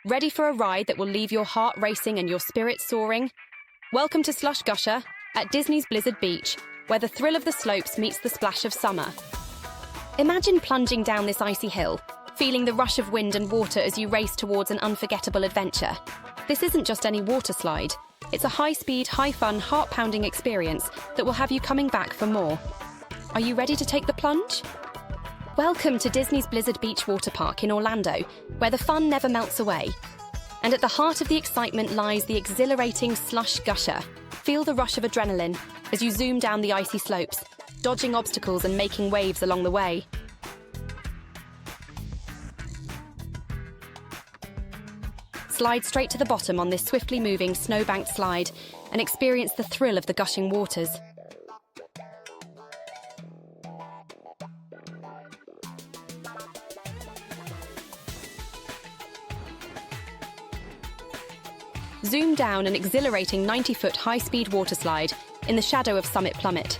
Ready for a ride that will leave your heart racing and your spirits soaring? Welcome to Slush Gusher at Disney's Blizzard Beach, where the thrill of the slopes meets the splash of summer. Imagine plunging down this icy hill, feeling the rush of wind and water as you race towards an unforgettable adventure. This isn't just any water slide. It's a high-speed, high-fun, heart-pounding experience that will have you coming back for more. Are you ready to take the plunge? Welcome to Disney's Blizzard Beach Waterpark in Orlando, where the fun never melts away. And at the heart of the excitement lies the exhilarating Slush Gusher. Feel the rush of adrenaline as you zoom down the icy slopes, dodging obstacles and making waves along the way. Slide straight to the bottom on this swiftly moving snow-banked slide and experience the thrill of the gushing waters. Zoom down an exhilarating 90-foot high-speed water slide in the shadow of Summit Plummet.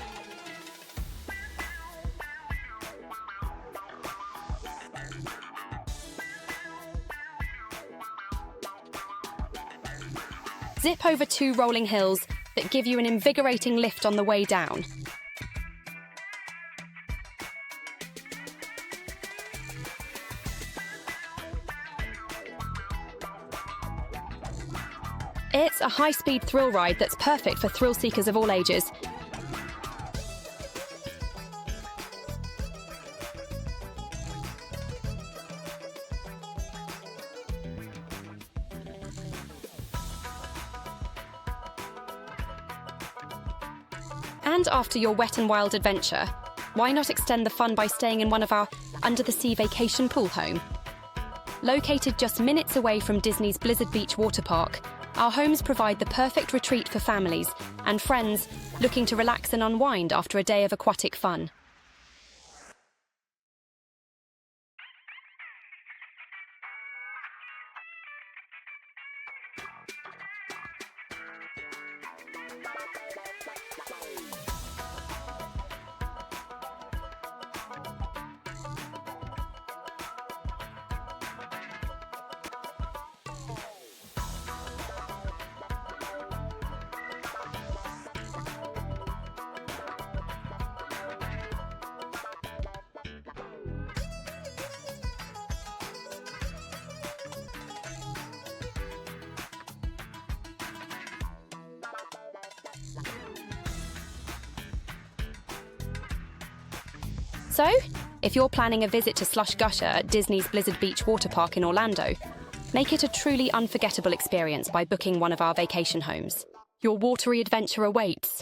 Zip over 2 rolling hills that give you an invigorating lift on the way down. It's a high-speed thrill ride that's perfect for thrill seekers of all ages. And after your wet and wild adventure, why not extend the fun by staying in one of our under-the-sea vacation pool home? Located just minutes away from Disney's Blizzard Beach Waterpark, our homes provide the perfect retreat for families and friends looking to relax and unwind after a day of aquatic fun. So, if you're planning a visit to Slush Gusher at Disney's Blizzard Beach Waterpark in Orlando, make it a truly unforgettable experience by booking one of our vacation homes. Your watery adventure awaits.